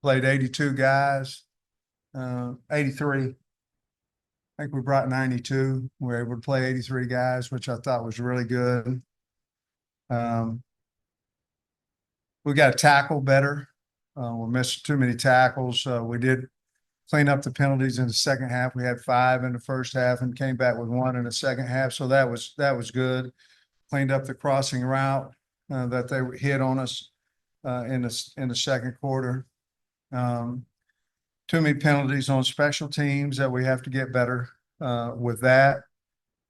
played 82 guys, 83. I think we brought 92. We were able to play 83 guys, which I thought was really good. Um, we got to tackle better. We missed too many tackles. We did clean up the penalties in the second half. We had 5 in the first half and came back with 1 in the second half. So that was good. Cleaned up the crossing route that they hit on us in the second quarter. Too many penalties on special teams that we have to get better with that.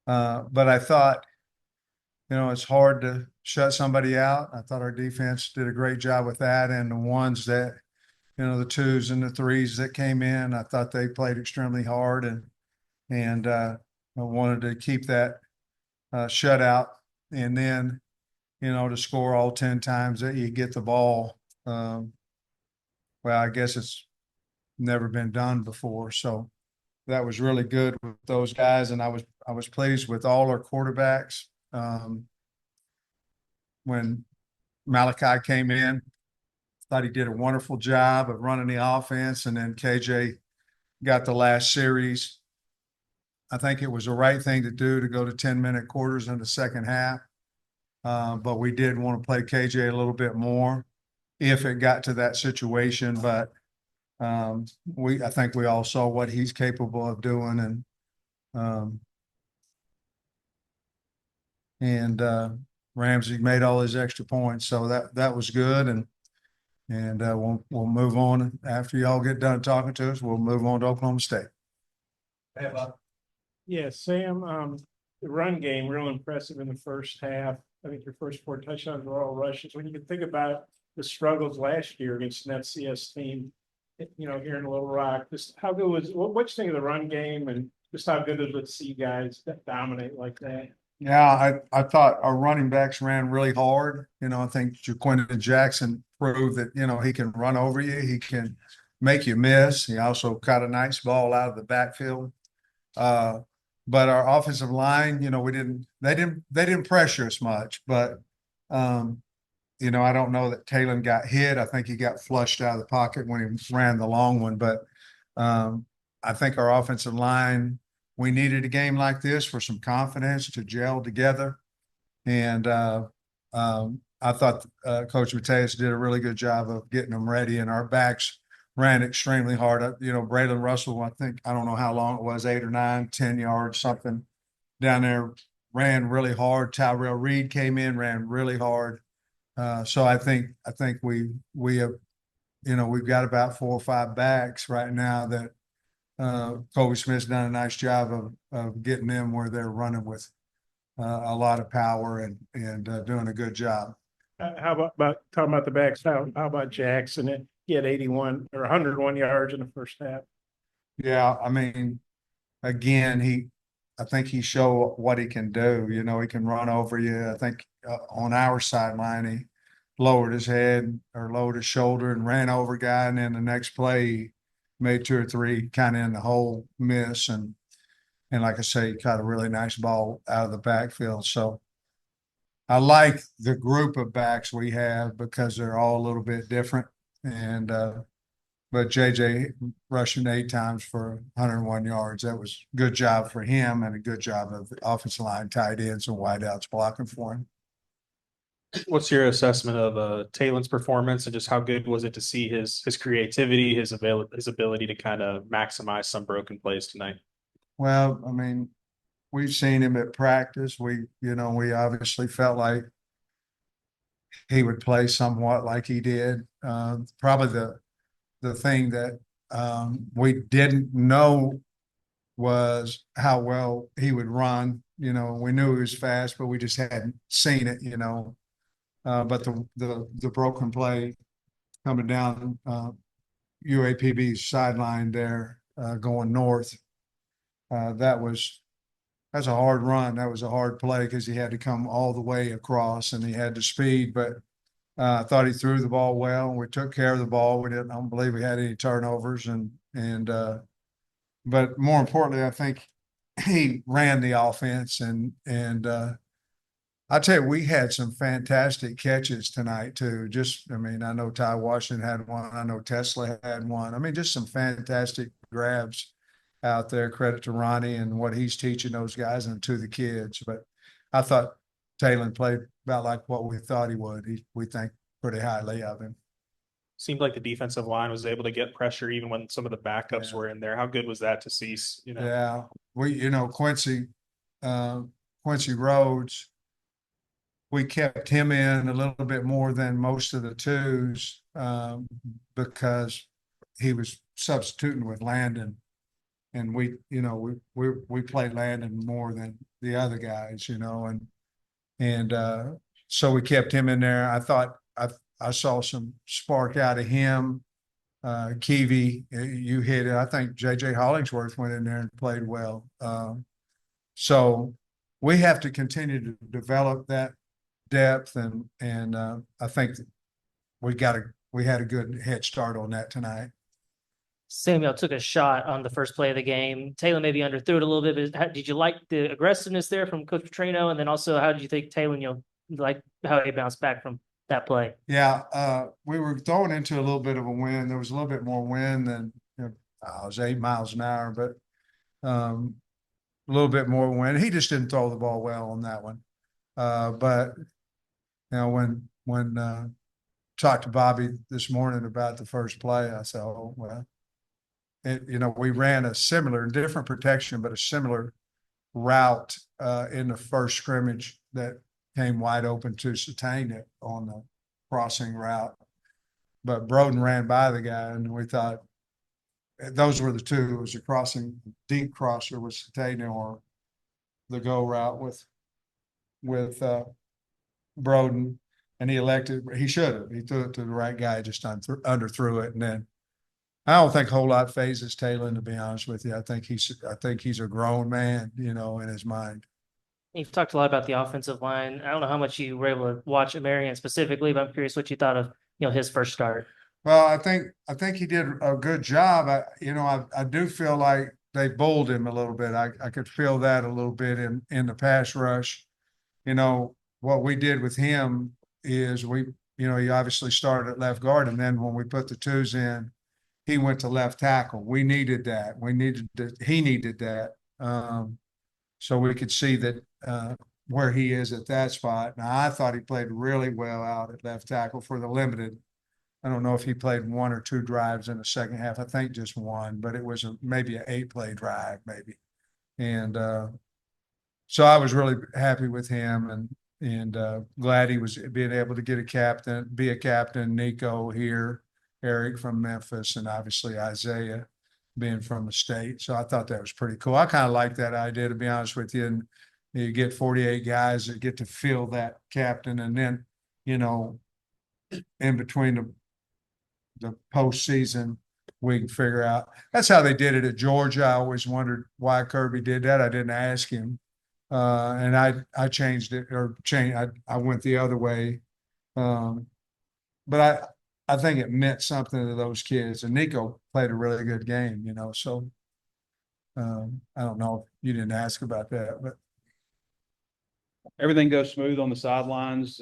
But I thought, it's hard to shut somebody out. I thought our defense did a great job with that. And the ones that, the 2s and the 3s that came in, I thought they played extremely hard and I wanted to keep that shutout. And then, to score all 10 times that you get the ball. Well, I guess it's never been done before. So that was really good with those guys. And I was pleased with all our quarterbacks. When Malachi came in, thought he did a wonderful job of running the offense. And then KJ got the last series. I think it was the right thing to do to go to 10-minute quarters in the second half. But we did want to play KJ a little bit more if it got to that situation. But I think we all saw what he's capable of doing, and Ramsey made all his extra points, so that was good. And we'll move on after y'all get done talking to us. We'll move on to Oklahoma State. Yeah, Sam, the run game real impressive in the first half. I think your first 4 touchdowns were all rushes. When you can think about the struggles last year against an FCS team, here in Little Rock, just how good what you think of the run game, and just how good is it to see guys that dominate like that? Yeah, I thought our running backs ran really hard. I think Jaquindon Jackson proved that, he can run over you. He can make you miss. He also caught a nice ball out of the backfield. But our offensive line, they didn't pressure us much, but, I don't know that Kalen got hit. I think he got flushed out of the pocket when he ran the long one, but, I think our offensive line, we needed a game like this for some confidence to gel together. And I thought Coach Mateus did a really good job of getting them ready, and our backs ran extremely hard. Braylon Russell, I don't know how long it was, 8 or 9, 10 yards, something down there, ran really hard. Tyrell Reed came in, ran really hard. So I think we have, we've got about 4 or 5 backs right now that Kobe Smith's done a nice job of getting them where they're running with a lot of power and doing a good job. How about talking about the backs? How about Jackson? He had 81 or 101 yards in the first half. Yeah, I mean, again, I think he showed what he can do. He can run over you. I think on our sideline, he lowered his head or lowered his shoulder and ran over a guy, and then the next play, he made 2 or 3 kind of in the hole miss. And like I say, he caught a really nice ball out of the backfield. So I like the group of backs we have because they're all a little bit different. And, but JJ rushing 8 times for 101 yards. That was a good job for him and a good job of the offensive line, tight ends and wideouts blocking for him. What's your assessment of Taylor's performance, and just how good was it to see his creativity, his ability to kind of maximize some broken plays tonight? Well, I mean, we've seen him at practice. We obviously felt like he would play somewhat like he did. Probably the thing that we didn't know was how well he would run. We knew he was fast, but we just hadn't seen it. But the broken play coming down UAPB's sideline there, going north, that's a hard run. That was a hard play because he had to come all the way across and he had the speed. But I thought he threw the ball well. We took care of the ball. I don't believe we had any turnovers, but more importantly, I think he ran the offense and I tell you, we had some fantastic catches tonight too. Just, I mean, I know Ty Washington had one. I know Tesla had one. I mean, just some fantastic grabs out there. Credit to Ronnie and what he's teaching those guys and to the kids. But I thought Taylor played about like what we thought he would. We think pretty highly of him. Seemed like the defensive line was able to get pressure even when some of the backups Yeah. were in there. How good was that to see? Yeah, Quincy Rhodes, we kept him in a little bit more than most of the twos because he was substituting with Landon, and we played Landon more than the other guys, and so we kept him in there. I thought I saw some spark out of him. Keevy, you hit it. I think JJ Hollingsworth went in there and played well. So we have to continue to develop that depth, and I think we had a good head start on that tonight. Samuel took a shot on the first play of the game. Taylor maybe underthrew it a little bit, but did you like the aggressiveness there from Coach Petrino? And then also, how did you think Taylor, like how he bounced back from that play? Yeah, we were throwing into a little bit of a wind. There was a little bit more wind than it was 8 miles an hour, but a little bit more wind. He just didn't throw the ball well on that one. But when talked to Bobby this morning about the first play, I said, "Oh well." We ran a similar, different protection, but a similar route in the first scrimmage that came wide open to Satane it on the crossing route. But Broden ran by the guy, and we thought those were the two. It was a crossing, deep crosser with Satane or the go route with Broden, and he should have. He threw it to the right guy, just underthrew it, and then I don't think a whole lot phases Taylor, to be honest with you. I think he's a grown man, in his mind. You've talked a lot about the offensive line. I don't know how much you were able to watch Marion specifically, but I'm curious what you thought of, his first start. Well, I think he did a good job. I do feel like they bulled him a little bit. I could feel that a little bit in the pass rush. What we did with him is he obviously started at left guard, and then when we put the twos in, he went to left tackle. We needed that. He needed that. So we could see that where he is at that spot. Now, I thought he played really well out at left tackle for the limited. I don't know if he played 1 or 2 drives in the second half. I think just one, but it was maybe an 8-play drive, maybe. And so I was really happy with him and glad he was being able to be a captain. Nico here, Eric from Memphis, and obviously Isaiah being from the state. So I thought that was pretty cool. I kind of like that idea, to be honest with you. And you get 48 guys that get to fill that captain, and then, in between the postseason, we can figure out. That's how they did it at Georgia. I always wondered why Kirby did that. I didn't ask him. And I changed it I went the other way. But I think it meant something to those kids. And Nico played a really good game, so I don't know if you didn't ask about that, but everything goes smooth on the sidelines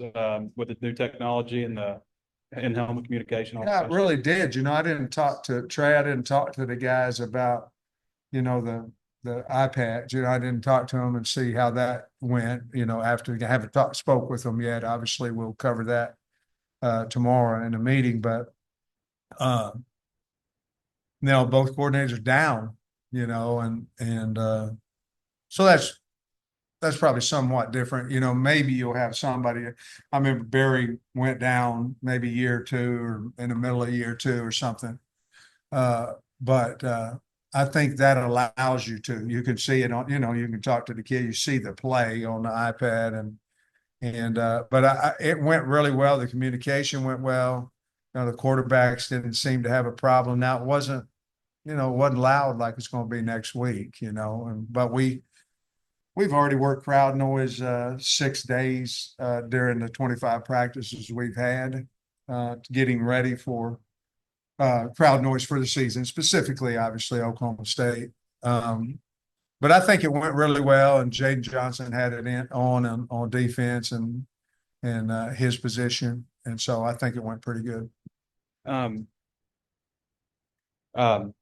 with the new technology and the in-helmet communication. yeah, it really did. I didn't talk to Trey. I didn't talk to the guys about, the iPads. I didn't talk to them and see how that went, after I haven't spoke with them yet. Obviously, we'll cover that tomorrow in a meeting, but now both coordinators down, and so that's probably somewhat different. Maybe you'll have somebody. I remember Barry went down maybe a year or two, or in the middle of a year or two or something. But I think that allows you you can see it on, you can talk to the kid, you see the play on the iPad, but it went really well. The communication went well. The quarterbacks didn't seem to have a problem. Now it wasn't loud like it's going to be next week, but we've already worked crowd noise 6 days during the 25 practices we've had, getting ready for crowd noise for the season, specifically, obviously, Oklahoma State. But I think it went really well, and Jaden Johnson had it on defense and his position, and so I think it went pretty good. Um, um,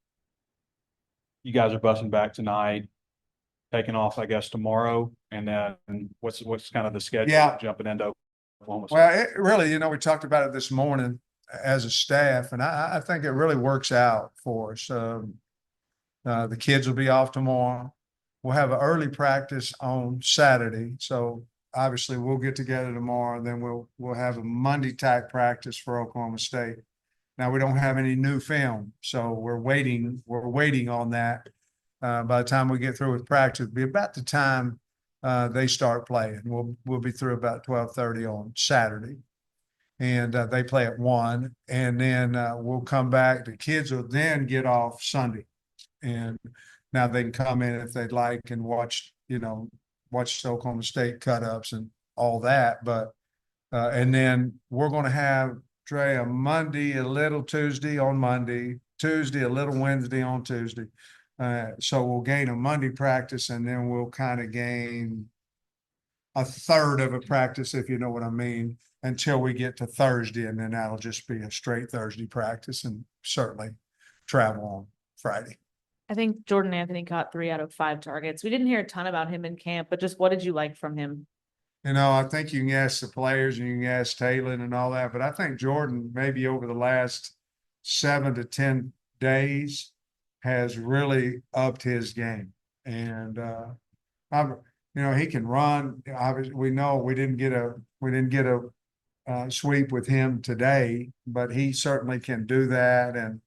you guys are busting back tonight, taking off, I guess, tomorrow, and then what's kind of the schedule Yeah. jumping into Oklahoma? Well, it really, we talked about it this morning as a staff, and I think it really works out for us. The kids will be off tomorrow. We'll have an early practice on Saturday, so obviously we'll get together tomorrow. Then we'll have a Monday type practice for Oklahoma State. Now we don't have any new film, so we're waiting on that. By the time we get through with practice, it'll be about the time they start playing. We'll be through about 12:30 on Saturday, and they play at 1, and then we'll come back. The kids will then get off Sunday, and now they can come in if they'd like and watch the Oklahoma State cut-ups and all that. But and then we're going to have Trey a Monday, a little Tuesday on Monday, Tuesday, a little Wednesday on Tuesday. So we'll gain a Monday practice, and then we'll kind of gain a third of a practice, if you know what I mean, until we get to Thursday, and then that'll just be a straight Thursday practice, and certainly travel on Friday. I think Jordan Anthony caught 3 out of 5 targets. We didn't hear a ton about him in camp, but just what did you like from him? I think you can ask the players and you can ask Taylor and all that, but I think Jordan, maybe over the last 7 to 10 days, has really upped his game. And he can run. Obviously, we know we didn't get a sweep with him today, but he certainly can do that. And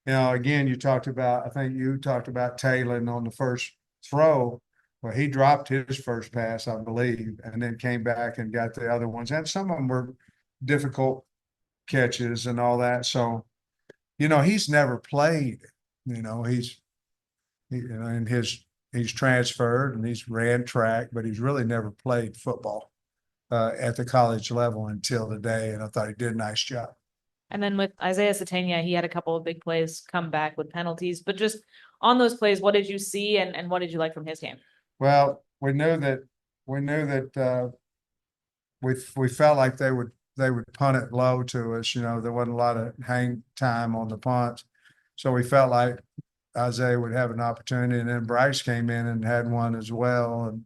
again, I think you talked about Taylor on the first throw. Well, he dropped his first pass, I believe, and then came back and got the other ones. And some of them were difficult catches and all that. So, he's never played. He's transferred and he's ran track, but he's really never played football at the college level until today. And I thought he did a nice job. And then with Isaiah Satania, he had a couple of big plays come back with penalties, but just on those plays, what did you see and what did you like from his game? Well, we knew that we felt like they would punt it low to us. There wasn't a lot of hang time on the punts. So we felt like Isaiah would have an opportunity, and then Bryce came in and had one as well.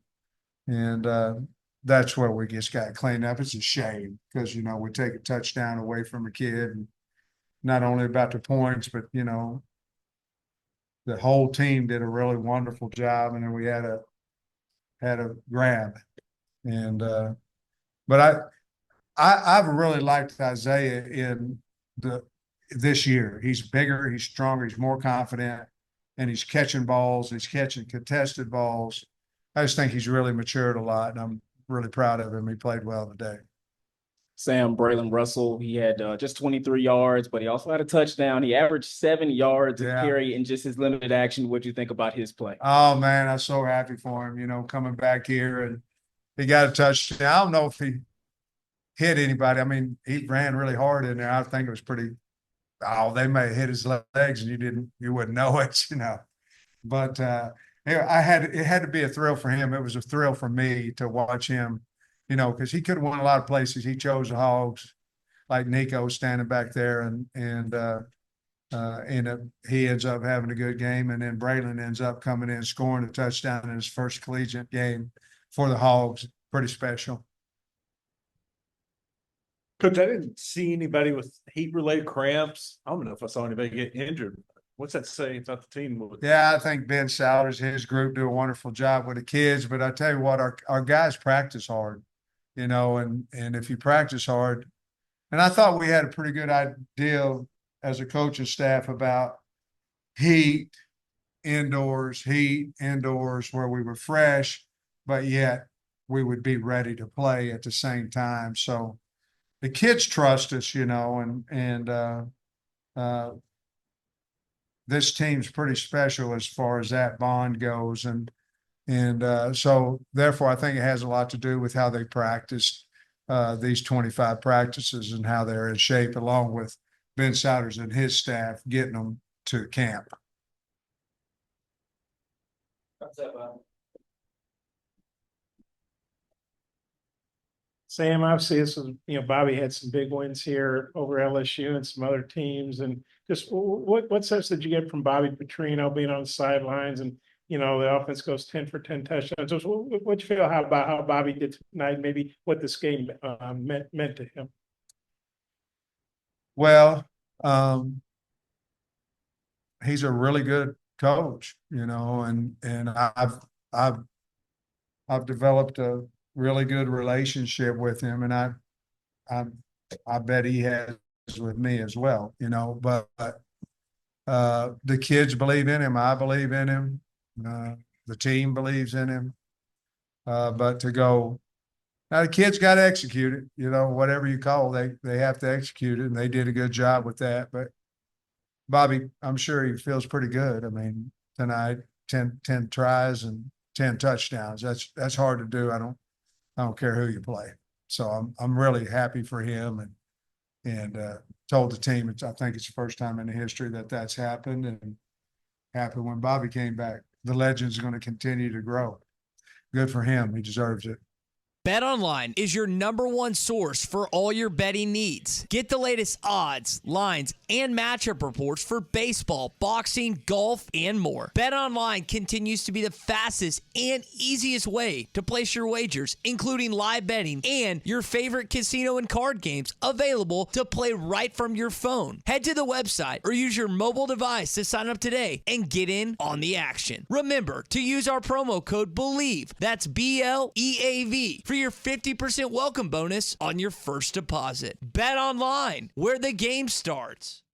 And that's where we just got cleaned up. It's a shame because, we take a touchdown away from a kid, and not only about the points, but, the whole team did a really wonderful job. And then we had a grab. And, but I've really liked Isaiah in this year. He's bigger, he's stronger, he's more confident, and he's catching balls, he's catching contested balls. I just think he's really matured a lot, and I'm really proud of him. He played well today. Sam Braylon Russell, he had just 23 yards, but he also had a touchdown. He averaged 7 yards a carry in just his limited action. What do you think about his play? Oh, man, I'm so happy for him, coming back here, and he got a touchdown. I don't know if he hit anybody. I mean, he ran really hard in there. I think it was they may have hit his legs and you wouldn't know it, But it had to be a thrill for him. It was a thrill for me to watch him, because he could have won a lot of places. He chose the Hogs, like Nico standing back there, and he ends up having a good game, and then Braylon ends up coming in scoring a touchdown in his first collegiate game for the Hogs. Pretty special. Coach, I didn't see anybody with heat-related cramps. I don't know if I saw anybody get injured. What's that say about the team? Yeah, I think Ben Souders, his group, do a wonderful job with the kids. But I tell you what, our guys practice hard, and if you practice hard, and I thought we had a pretty good idea as a coaching staff about heat indoors, where we were fresh, but yet we would be ready to play at the same time. So the kids trust us, and this team's pretty special as far as that bond goes. And so therefore, I think it has a lot to do with how they practiced these 25 practices and how they're in shape, along with Ben Souders and his staff getting them to camp. Sam, obviously this was, Bobby had some big wins here over LSU and some other teams. And just what sense did you get from Bobby Petrino being on the sidelines and, the offense goes 10 for 10 touchdowns. Just what you feel about how Bobby did tonight, maybe what this game meant to him? Well, he's a really good coach, and I've developed a really good relationship with him, and I bet he has with me as well, but the kids believe in him. I believe in him. The team believes in him. But to go now, the kids got to execute it, whatever you call, they have to execute it, and they did a good job with that. But Bobby, I'm sure he feels pretty good. I mean, tonight, 10 tries and 10 touchdowns. That's hard to do. I don't care who you play. So I'm really happy for him and told the team I think it's the first time in the history that's happened, and happened when Bobby came back. The legend's going to continue to grow. Good for him. He deserves it. BetOnline is your #1 source for all your betting needs. Get the latest odds, lines, and matchup reports for baseball, boxing, golf, and more. BetOnline continues to be the fastest and easiest way to place your wagers, including live betting and your favorite casino and card games available to play right from your phone. Head to the website or use your mobile device to sign up today and get in on the action. Remember to use our promo code BELIEVE, that's BLEAV, for your 50% welcome bonus on your first deposit. Bet online, where the game starts.